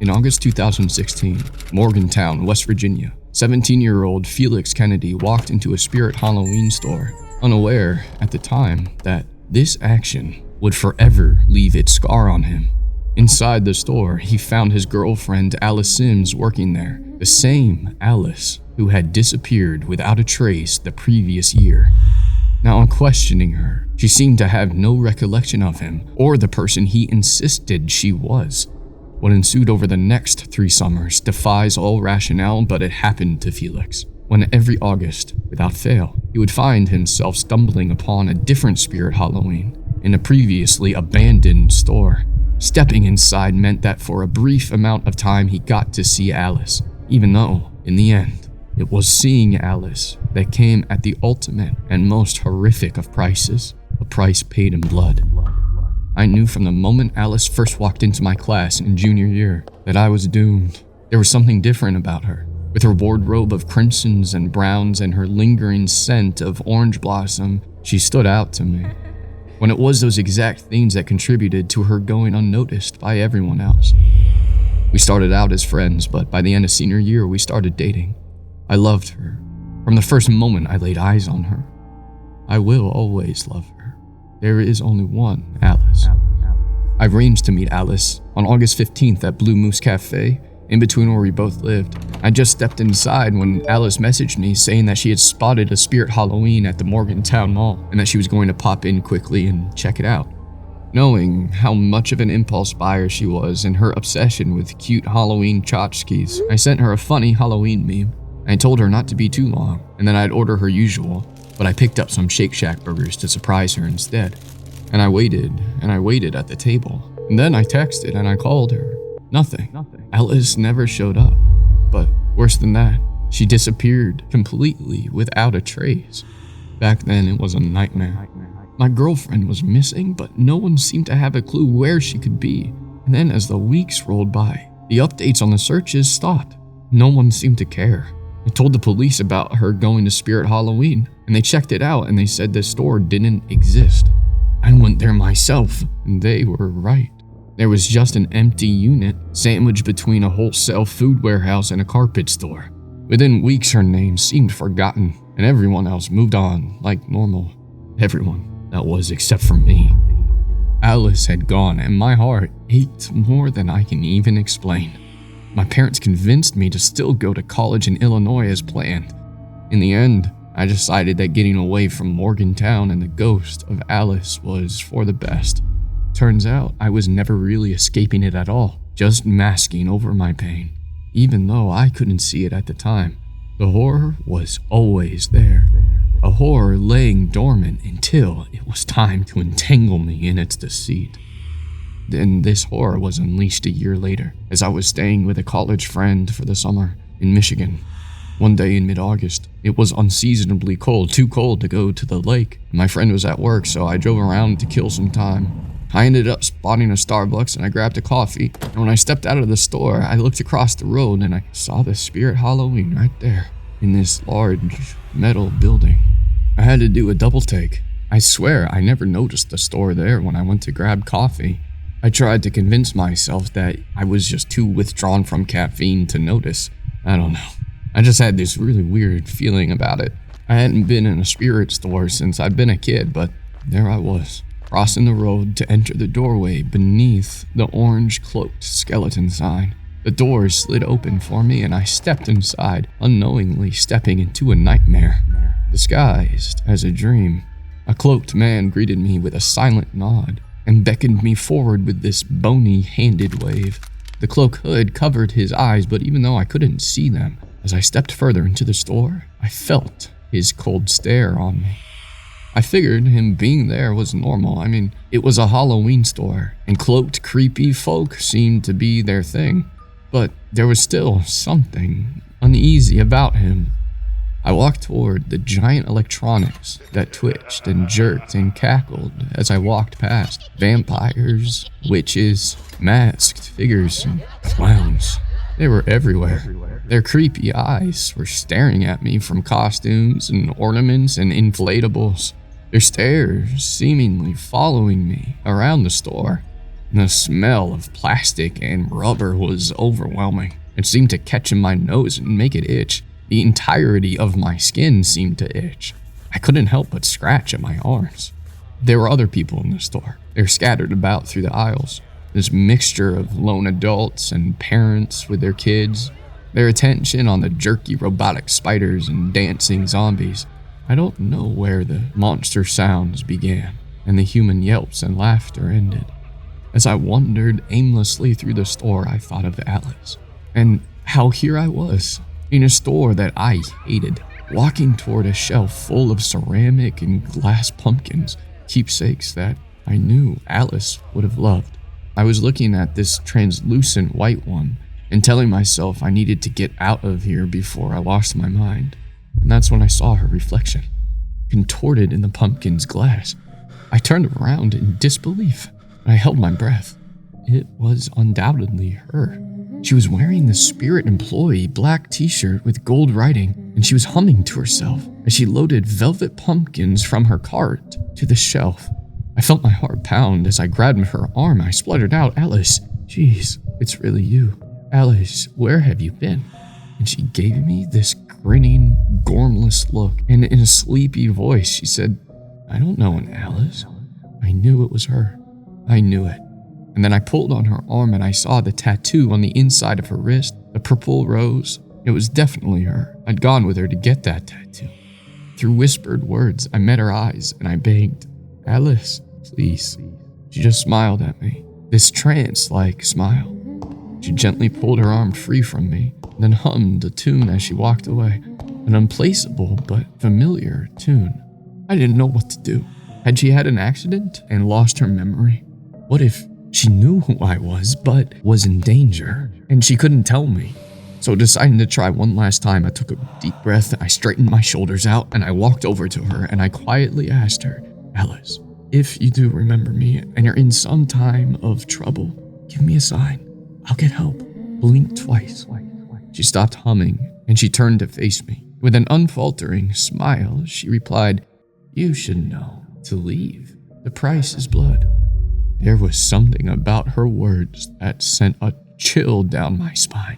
In August 2016, Morgantown, West Virginia, 17-year-old Felix Kennedy walked into a Spirit Halloween store, unaware at the time that this action would forever leave its scar on him. Inside the store, he found his girlfriend Alice Sims working there, the same Alice who had disappeared without a trace the previous year. Now, on questioning her, she seemed to have no recollection of him or the person he insisted she was. What ensued over the next 3 summers defies all rationale, but it happened to Felix. When every August, without fail, he would find himself stumbling upon a different Spirit Halloween in a previously abandoned store. Stepping inside meant that for a brief amount of time he got to see Alice, even though, in the end, it was seeing Alice that came at the ultimate and most horrific of prices, a price paid in blood. I knew from the moment Alice first walked into my class in junior year that I was doomed. There was something different about her. With her wardrobe of crimsons and browns and her lingering scent of orange blossom, she stood out to me. When it was those exact things that contributed to her going unnoticed by everyone else. We started out as friends, but by the end of senior year, we started dating. I loved her. From the first moment I laid eyes on her. I will always love her. There is only one Alice. I arranged to meet Alice on August 15th at Blue Moose Cafe, in between where we both lived. I just stepped inside when Alice messaged me saying that she had spotted a Spirit Halloween at the Morgantown Mall and that she was going to pop in quickly and check it out. Knowing how much of an impulse buyer she was and her obsession with cute Halloween tchotchkes, I sent her a funny Halloween meme. I told her not to be too long and then I'd order her usual, but I picked up some Shake Shack burgers to surprise her instead. And I waited at the table. And then I texted and I called her. Nothing. Alice never showed up. But worse than that, she disappeared completely without a trace. Back then, it was a nightmare. My girlfriend was missing, but no one seemed to have a clue where she could be. And then as the weeks rolled by, the updates on the searches stopped. No one seemed to care. I told the police about her going to Spirit Halloween, and they checked it out and they said the store didn't exist. I went there myself, and they were right. There was just an empty unit, sandwiched between a wholesale food warehouse and a carpet store. Within weeks, her name seemed forgotten, and everyone else moved on like normal. Everyone, that was, except for me. Alice had gone, and my heart ached more than I can even explain. My parents convinced me to still go to college in Illinois as planned. In the end, I decided that getting away from Morgantown and the ghost of Alice was for the best. Turns out I was never really escaping it at all, just masking over my pain. Even though I couldn't see it at the time, the horror was always there. A horror laying dormant until it was time to entangle me in its deceit. Then this horror was unleashed a year later, as I was staying with a college friend for the summer in Michigan. One day in mid-August, it was unseasonably cold, too cold to go to the lake. My friend was at work, so I drove around to kill some time. I ended up spotting a Starbucks and I grabbed a coffee, and when I stepped out of the store, I looked across the road and I saw the Spirit Halloween right there in this large metal building. I had to do a double take. I swear I never noticed the store there when I went to grab coffee. I tried to convince myself that I was just too withdrawn from caffeine to notice. I don't know. I just had this really weird feeling about it. I hadn't been in a spirit store since I'd been a kid, but there I was, crossing the road to enter the doorway beneath the orange cloaked skeleton sign. The door slid open for me and I stepped inside, unknowingly stepping into a nightmare, disguised as a dream. A cloaked man greeted me with a silent nod and beckoned me forward with this bony-handed wave. The cloak hood covered his eyes, but even though I couldn't see them, as I stepped further into the store, I felt his cold stare on me. I figured him being there was normal. I mean, it was a Halloween store, and cloaked, creepy folk seemed to be their thing. But there was still something uneasy about him. I walked toward the giant electronics that twitched and jerked and cackled as I walked past. Vampires, witches, masked figures, and clowns. They were everywhere. Their creepy eyes were staring at me from costumes and ornaments and inflatables. Their stares seemingly following me around the store. The smell of plastic and rubber was overwhelming. It seemed to catch in my nose and make it itch. The entirety of my skin seemed to itch. I couldn't help but scratch at my arms. There were other people in the store. They were scattered about through the aisles. This mixture of lone adults and parents with their kids, their attention on the jerky robotic spiders and dancing zombies. I don't know where the monster sounds began and the human yelps and laughter ended. As I wandered aimlessly through the store, I thought of Alice, and how here I was, in a store that I hated, walking toward a shelf full of ceramic and glass pumpkins, keepsakes that I knew Alice would have loved. I was looking at this translucent white one and telling myself I needed to get out of here before I lost my mind. And that's when I saw her reflection, contorted in the pumpkin's glass. I turned around in disbelief. I held my breath. It was undoubtedly her. She was wearing the Spirit Employee black t-shirt with gold writing, and she was humming to herself as she loaded velvet pumpkins from her cart to the shelf. I felt my heart pound as I grabbed her arm. I spluttered out, "Alice, geez, it's really you. Alice, where have you been?" And she gave me this grinning, gormless look, and in a sleepy voice she said, "I don't know an Alice." I knew it was her. I knew it. And then I pulled on her arm and I saw the tattoo on the inside of her wrist, the purple rose. It was definitely her. I'd gone with her to get that tattoo. Through whispered words, I met her eyes and I begged, "Alice, please." She just smiled at me, this trance-like smile. She gently pulled her arm free from me, then hummed a tune as she walked away, an unplaceable but familiar tune. I didn't know what to do. Had she had an accident and lost her memory? What if she knew who I was, but was in danger, and she couldn't tell me? So deciding to try one last time, I took a deep breath, I straightened my shoulders out, and I walked over to her, and I quietly asked her, "Alice, if you do remember me, and you're in some time of trouble, give me a sign. I'll get help. Blink twice." She stopped humming, and she turned to face me. With an unfaltering smile, she replied, "You should know. To leave. The price is blood." There was something about her words that sent a chill down my spine.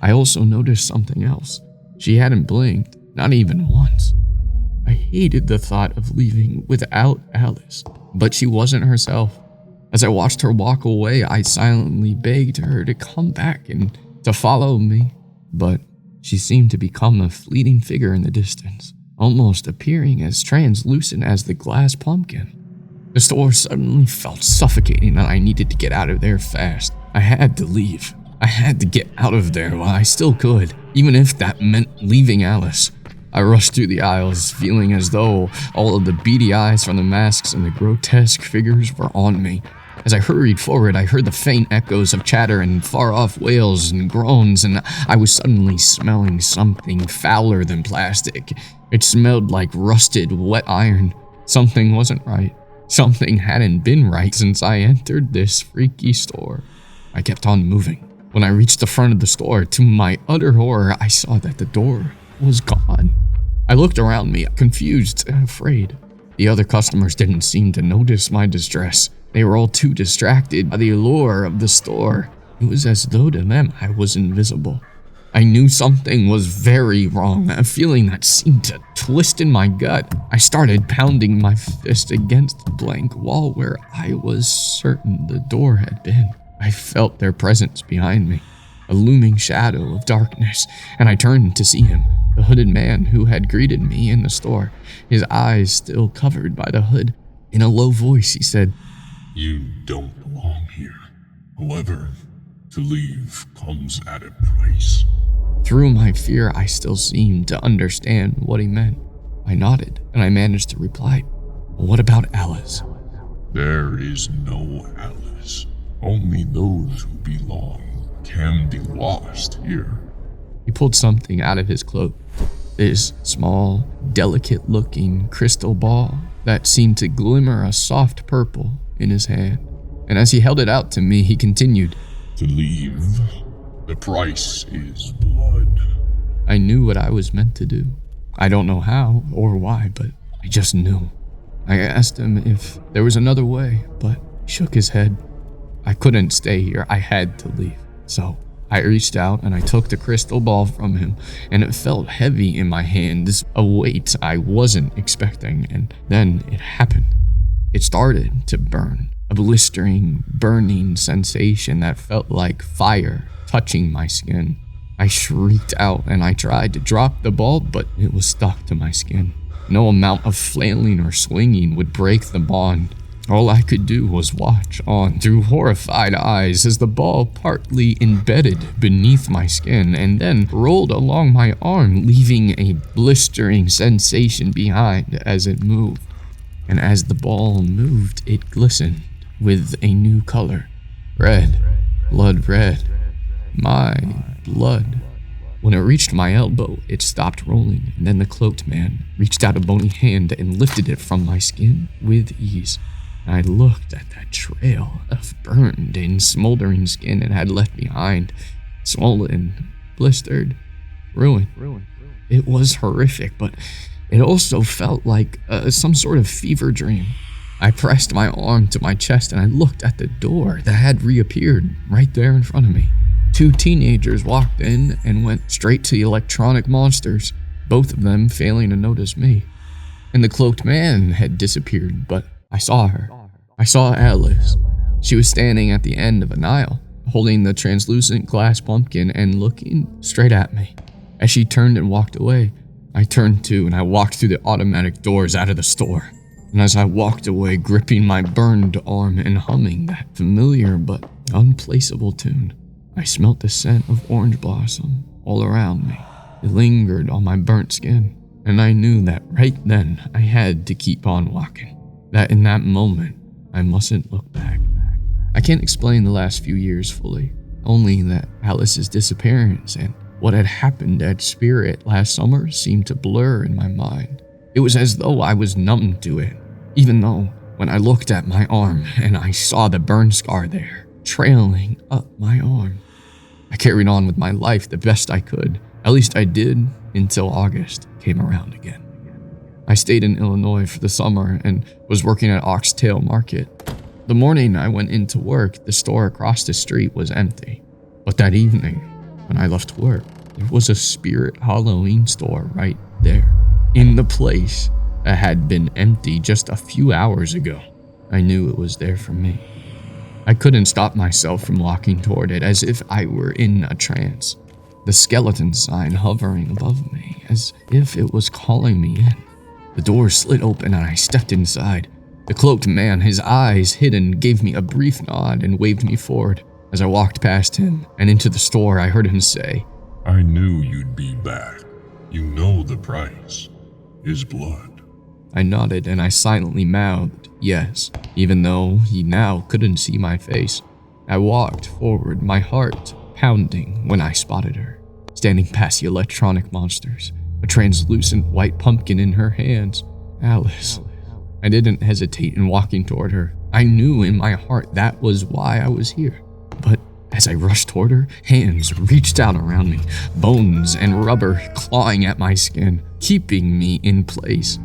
I also noticed something else. She hadn't blinked, not even once. I hated the thought of leaving without Alice, but she wasn't herself. As I watched her walk away, I silently begged her to come back and to follow me, but she seemed to become a fleeting figure in the distance, almost appearing as translucent as the glass pumpkin. The store suddenly felt suffocating and I needed to get out of there fast. I had to leave. I had to get out of there while I still could, even if that meant leaving Alice. I rushed through the aisles, feeling as though all of the beady eyes from the masks and the grotesque figures were on me. As I hurried forward, I heard the faint echoes of chatter and far-off wails and groans, and I was suddenly smelling something fouler than plastic. It smelled like rusted, wet iron. Something wasn't right. Something hadn't been right since I entered this freaky store. I kept on moving. When I reached the front of the store, to my utter horror, I saw that the door was gone. I looked around me, confused and afraid. The other customers didn't seem to notice my distress. They were all too distracted by the allure of the store. It was as though to them I was invisible. I knew something was very wrong, a feeling that seemed to twist in my gut. I started pounding my fist against the blank wall where I was certain the door had been. I felt their presence behind me, a looming shadow of darkness, and I turned to see him, the hooded man who had greeted me in the store, his eyes still covered by the hood. In a low voice, he said, "You don't belong here. However, to leave comes at a price." Through my fear, I still seemed to understand what he meant. I nodded, and I managed to reply, "What about Alice?" "There is no Alice. Only those who belong can be lost here." He pulled something out of his cloak, this small, delicate-looking crystal ball that seemed to glimmer a soft purple in his hand. And as he held it out to me, he continued, "To leave, the price is blood." I knew what I was meant to do. I don't know how or why, but I just knew. I asked him if there was another way, but he shook his head. I couldn't stay here. I had to leave. So I reached out and I took the crystal ball from him, and it felt heavy in my hand, this a weight I wasn't expecting, and then it happened. It started to burn, a blistering, burning sensation that felt like fire touching my skin. I shrieked out and I tried to drop the ball, but it was stuck to my skin. No amount of flailing or swinging would break the bond. All I could do was watch on through horrified eyes as the ball partly embedded beneath my skin and then rolled along my arm, leaving a blistering sensation behind as it moved. And as the ball moved, it glistened with a new color. Red. Blood red. My blood. When it reached my elbow, it stopped rolling, and then the cloaked man reached out a bony hand and lifted it from my skin with ease. I looked at that trail of burned and smoldering skin it had left behind, swollen, blistered, ruined. It was horrific, but it also felt like some sort of fever dream. I pressed my arm to my chest and I looked at the door that had reappeared right there in front of me. 2 teenagers walked in and went straight to the electronic monsters, both of them failing to notice me. And the cloaked man had disappeared, but I saw her. I saw Alice. She was standing at the end of an aisle, holding the translucent glass pumpkin and looking straight at me. As she turned and walked away, I turned too and I walked through the automatic doors out of the store. And as I walked away, gripping my burned arm and humming that familiar but unplaceable tune, I smelt the scent of orange blossom all around me. It lingered on my burnt skin, and I knew that right then I had to keep on walking. That in that moment, I mustn't look back. I can't explain the last few years fully, only that Alice's disappearance and what had happened at Spirit last summer seemed to blur in my mind. It was as though I was numb to it, even though when I looked at my arm and I saw the burn scar there, trailing up my arm. I carried on with my life the best I could. At least I did until August came around again. I stayed in Illinois for the summer and was working at Oxtail Market. The morning I went into work, the store across the street was empty. But that evening, when I left work, there was a Spirit Halloween store right there, in the place that had been empty just a few hours ago. I knew it was there for me. I couldn't stop myself from walking toward it as if I were in a trance. The skeleton sign hovering above me as if it was calling me in. The door slid open and I stepped inside. The cloaked man, his eyes hidden, gave me a brief nod and waved me forward. As I walked past him and into the store, I heard him say, "I knew you'd be back. You know the price is blood." I nodded and I silently mouthed yes, even though he now couldn't see my face. I walked forward, my heart pounding when I spotted her, standing past the electronic monsters, a translucent white pumpkin in her hands. Alice. I didn't hesitate in walking toward her. I knew in my heart that was why I was here. But as I rushed toward her, hands reached out around me, bones and rubber clawing at my skin, keeping me in place.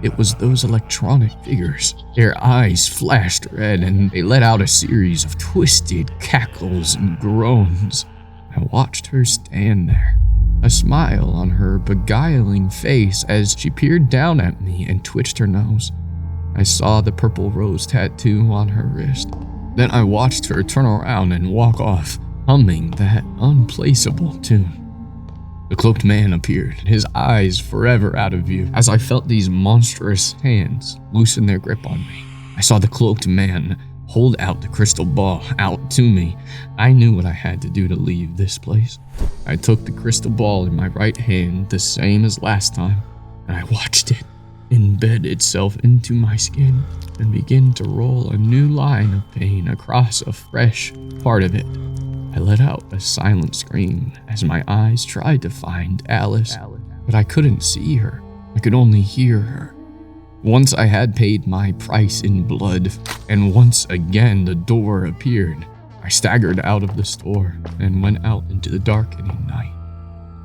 It was those electronic figures. Their eyes flashed red and they let out a series of twisted cackles and groans. I watched her stand there, a smile on her beguiling face as she peered down at me and twitched her nose. I saw the purple rose tattoo on her wrist. Then I watched her turn around and walk off, humming that unplaceable tune. The cloaked man appeared, his eyes forever out of view, as I felt these monstrous hands loosen their grip on me. I saw the cloaked man hold out the crystal ball out to me. I knew what I had to do to leave this place. I took the crystal ball in my right hand, the same as last time, and I watched it embed itself into my skin and begin to roll a new line of pain across a fresh part of it. I let out a silent scream as my eyes tried to find Alice, but I couldn't see her. I could only hear her. Once I had paid my price in blood, and once again the door appeared, I staggered out of the store and went out into the darkening night.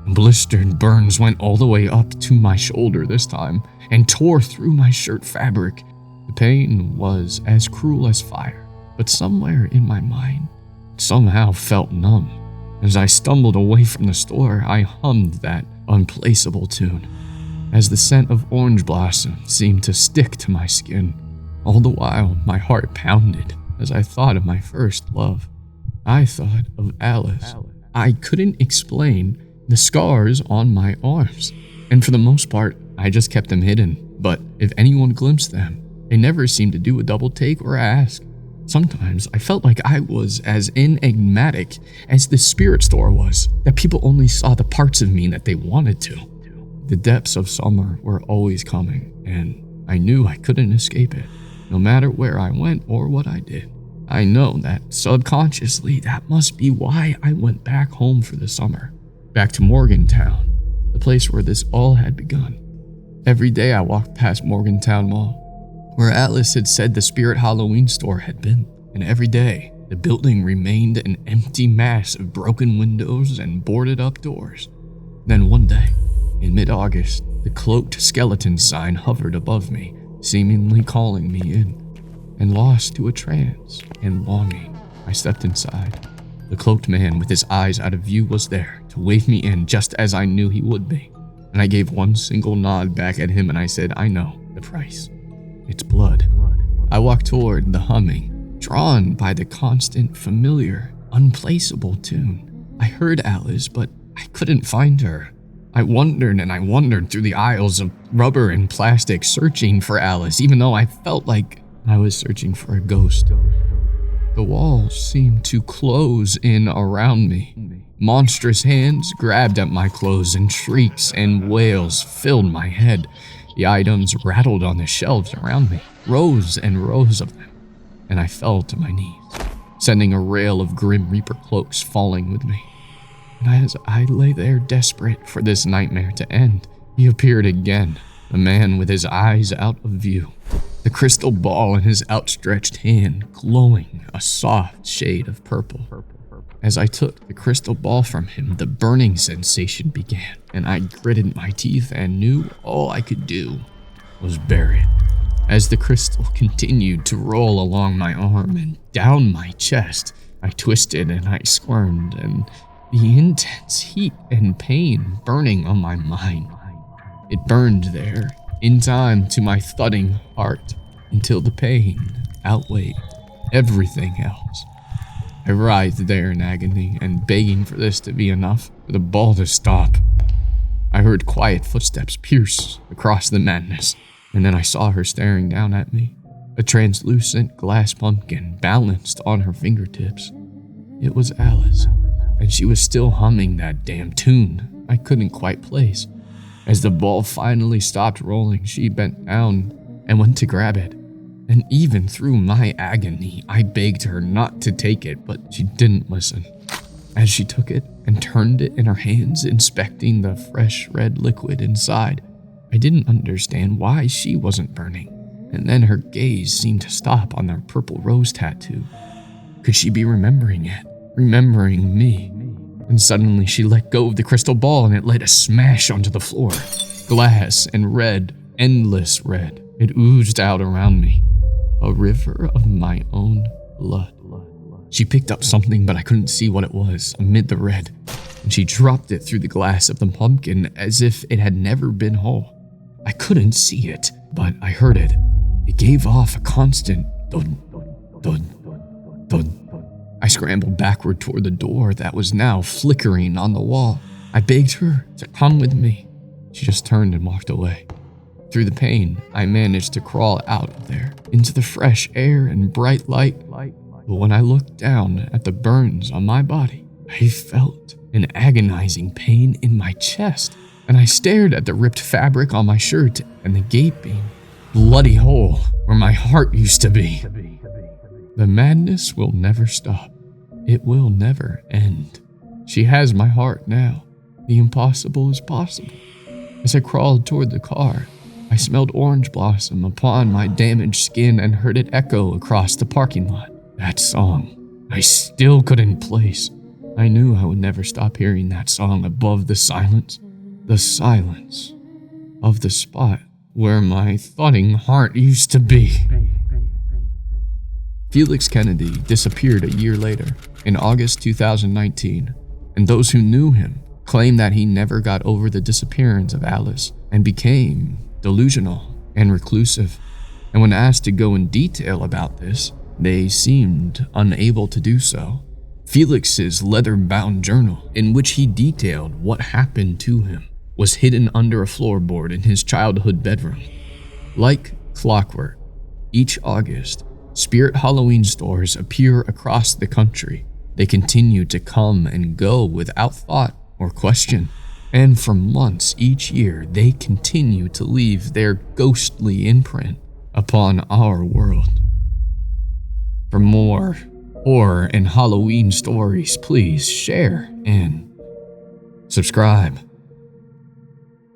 Blistered burns went all the way up to my shoulder this time and tore through my shirt fabric. The pain was as cruel as fire. but somewhere in my mind, it somehow felt numb. As I stumbled away from the store, I hummed that unplaceable tune, as the scent of orange blossom seemed to stick to my skin. All the while, my heart pounded as I thought of my first love. I thought of Alice. I couldn't explain the scars on my arms, and for the most part, I just kept them hidden. But if anyone glimpsed them, they never seemed to do a double take or ask. Sometimes I felt like I was as enigmatic as the spirit store was, that people only saw the parts of me that they wanted to. The depths of summer were always coming, and I knew I couldn't escape it, no matter where I went or what I did. I know that subconsciously that must be why I went back home for the summer, back to Morgantown, the place where this all had begun. Every day I walked past Morgantown Mall, where Alice had said the Spirit Halloween store had been, and every day the building remained an empty mass of broken windows and boarded up doors. Then one day, in mid-August, the cloaked skeleton sign hovered above me, seemingly calling me in. And lost to a trance and longing, I stepped inside. The cloaked man with his eyes out of view was there to wave me in just as I knew he would be. And I gave one single nod back at him and I said, I know the price. It's blood. I walked toward the humming, drawn by the constant, familiar, unplaceable tune. I heard Alice, but I couldn't find her. I wandered and I wandered through the aisles of rubber and plastic, searching for Alice, even though I felt like I was searching for a ghost. The walls seemed to close in around me. Monstrous hands grabbed at my clothes and shrieks and wails filled my head. The items rattled on the shelves around me, rows and rows of them, and I fell to my knees, sending a rail of Grim Reaper cloaks falling with me. And as I lay there desperate for this nightmare to end, he appeared again, the man with his eyes out of view, the crystal ball in his outstretched hand glowing a soft shade of purple. As I took the crystal ball from him, the burning sensation began, and I gritted my teeth and knew all I could do was bury it. As the crystal continued to roll along my arm and down my chest, I twisted and I squirmed, and the intense heat and pain burning on my mind. It burned there, in time to my thudding heart, until the pain outweighed everything else. I writhed there in agony and begging for this to be enough, for the ball to stop. I heard quiet footsteps pierce across the madness, and then I saw her staring down at me, a translucent glass pumpkin balanced on her fingertips. It was Alice, and she was still humming that damn tune I couldn't quite place. As the ball finally stopped rolling, she bent down and went to grab it. And even through my agony, I begged her not to take it, but she didn't listen. As she took it and turned it in her hands, inspecting the fresh red liquid inside, I didn't understand why she wasn't burning. And then her gaze seemed to stop on the purple rose tattoo. Could she be remembering it? Remembering me? And suddenly she let go of the crystal ball and it let a smash onto the floor. Glass and red, endless red. It oozed out around me. A river of my own blood. She picked up something, but I couldn't see what it was amid the red, and she dropped it through the glass of the pumpkin as if it had never been whole. I couldn't see it, but I heard it. It gave off a constant thud, thud, thud. I scrambled backward toward the door that was now flickering on the wall. I begged her to come with me. She just turned and walked away. Through the pain, I managed to crawl out of there, into the fresh air and bright light. But when I looked down at the burns on my body, I felt an agonizing pain in my chest, and I stared at the ripped fabric on my shirt and the gaping, bloody hole where my heart used to be. The madness will never stop. It will never end. She has my heart now. The impossible is possible. As I crawled toward the car, I smelled orange blossom upon my damaged skin and heard it echo across the parking lot. That song I still couldn't place. I knew I would never stop hearing that song above the silence of the spot where my thudding heart used to be. Felix Kennedy disappeared a year later, in August 2019, and those who knew him claim that he never got over the disappearance of Alice and became delusional and reclusive. And when asked to go in detail about this, they seemed unable to do so. Felix's leather-bound journal, in which he detailed what happened to him, was hidden under a floorboard in his childhood bedroom. Like clockwork, each August, Spirit Halloween stores appear across the country. They continue to come and go without thought or question. And for months each year, they continue to leave their ghostly imprint upon our world. For more horror and Halloween stories, please share and subscribe.